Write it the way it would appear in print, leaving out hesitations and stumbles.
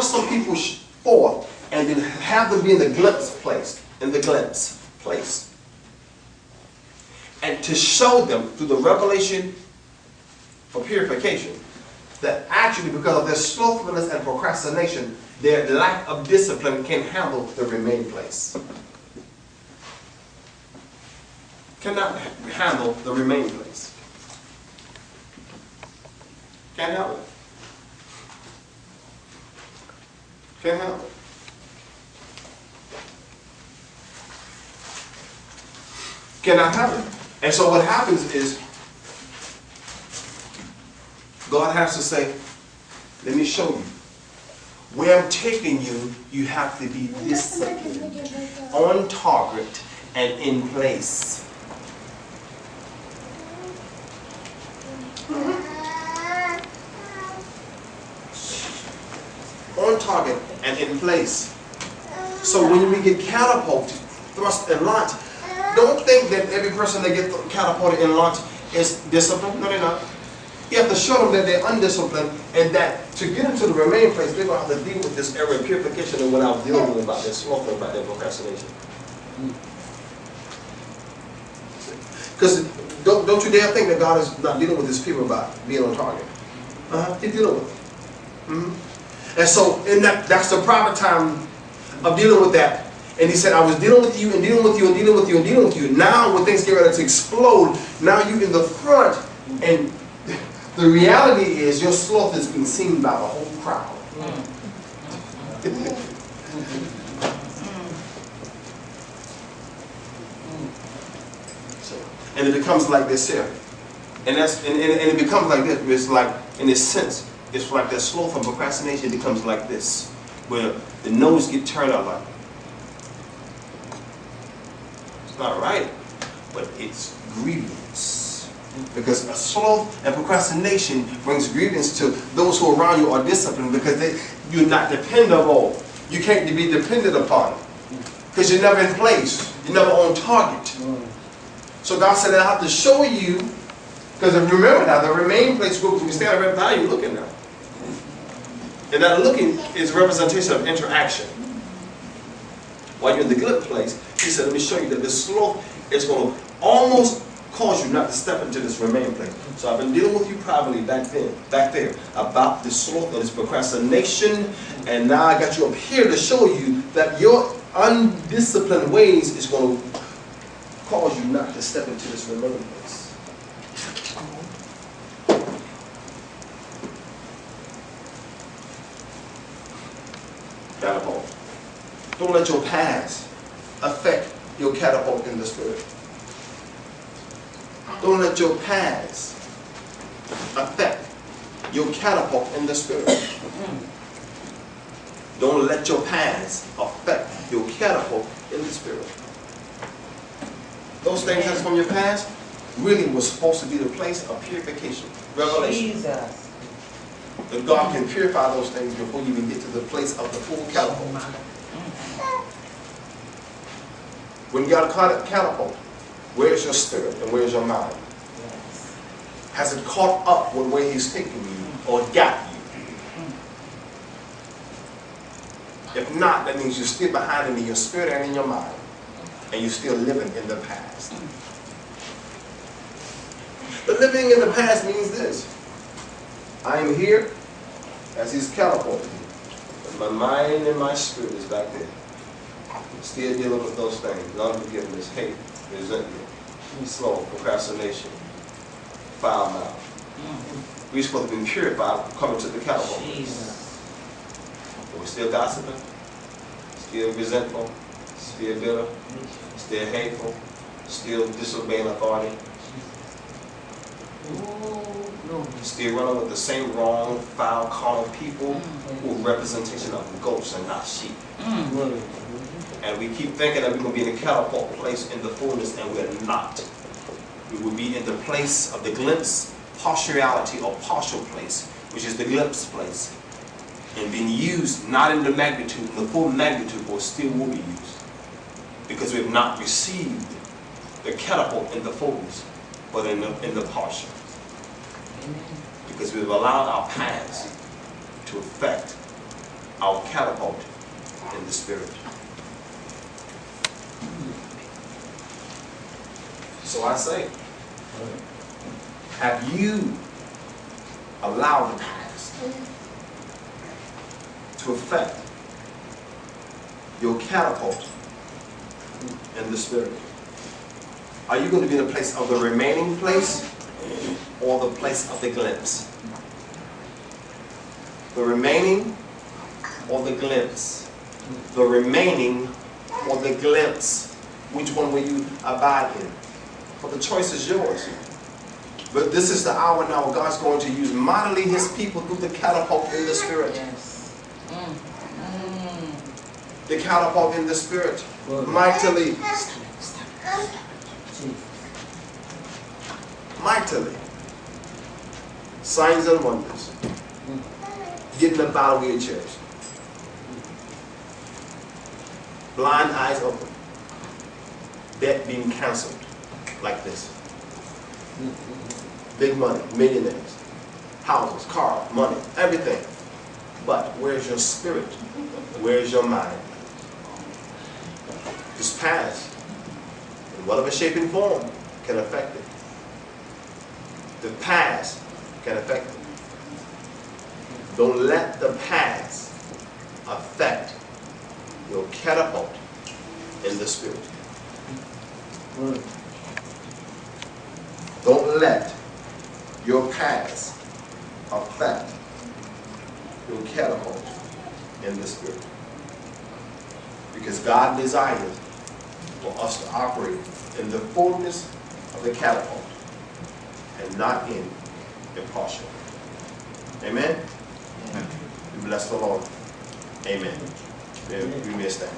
some people forth and then have them be in the glimpse place, and to show them through the revelation for purification that actually because of their slothfulness and procrastination, their lack of discipline can handle the remain place. Cannot handle the remain place. Can't handle it. Can't handle it. Cannot handle it. And so what happens is God has to say, let me show you. Where I'm taking you, you have to be disciplined, on target, and in place. On target and in place. So when we get catapulted, thrust and launched, don't think that every person that gets catapulted and launched is disciplined. No, they're not. You have to show them that they're undisciplined and that to get into the remain place, they're going to have to deal with this area of purification and what I was dealing with about their sloth and about their procrastination. Because don't you dare think that God is not dealing with his people about being on target. He's dealing with them. And so in that's the proper time of dealing with that. And he said, I was dealing with you and dealing with you and dealing with you and dealing with you. Now when things get ready to explode, now you're in the front. And the reality is your sloth is being seen by the whole crowd. And it becomes like this here. And it becomes like this. It's like, in this sense, it's like that sloth and procrastination becomes like this. Where the nose get turned out like, it's not right, but it's grievance. Because a sloth and procrastination brings grievance to those who around you are disciplined because you're not dependable. You can't be depended upon. Because you're never in place. You're never on target. So God said, I have to show you, because remember now, the remain place group, we stand right now, you're looking now. And that looking is a representation of interaction. While you're in the good place, he said, let me show you that the sloth is going to almost cause you not to step into this remain place. So I've been dealing with you privately back there, about this sloth and this procrastination, and now I got you up here to show you that your undisciplined ways is going to cause you not to step into this remain place. Catapult. Don't let your past affect your catapult in the spirit. Don't let your past affect your catapult in the spirit. Don't let your past affect your catapult in the spirit. Those things that's from your past really was supposed to be the place of purification. Revelation. Jesus. That God can purify those things before you even get to the place of the full catapult. When you got a catapult, where's your spirit and where's your mind? Has it caught up with where he's taking you or got you? If not, that means you're still behind him in your spirit and in your mind. And you're still living in the past. But living in the past means this. I am here as he's catapulted. But my mind and my spirit is back there. Still dealing with those things. Unforgiveness, hate, resentment, sloth, procrastination, foul mouth. We're supposed to be purified coming to the catapult. But we're still gossiping, still resentful, still bitter, still hateful, still disobeying authority. Still running with the same wrong, foul, carnal people who are representation of ghosts and not sheep. And we keep thinking that we're going to be in a catapult place in the fullness, and we're not. We will be in the place of the glimpse, partiality or partial place, which is the glimpse place, and being used not in the magnitude, the full magnitude, but still will be used. Because we have not received the catapult in the fullness, but in the partial. Because we've allowed our past to affect our catapult in the Spirit. So I say, have you allowed the past to affect your catapult in the Spirit? Are you going to be in the place of the remaining place or the place of the glimpse? The remaining or the glimpse? The remaining or the glimpse? Which one will you abide in? For the choice is yours. But this is the hour now where God's going to use mightily His people through the catapult in the Spirit. Yes. The catapult in the Spirit. Mightily. Mightily. Signs and wonders. Getting up out of wheelchairs. Blind eyes open. Debt being canceled. Like this. Big money, millionaires, houses, cars, money, everything. But where's your spirit? Where's your mind? This past, in whatever shape and form, can affect it. The past can affect it. Don't let the past affect your catapult in the Spirit. Don't let your past affect your catapult in the Spirit. Because God desires for us to operate in the fullness of the catapult and not in a partial. Amen? We bless the Lord. Amen. We may stand.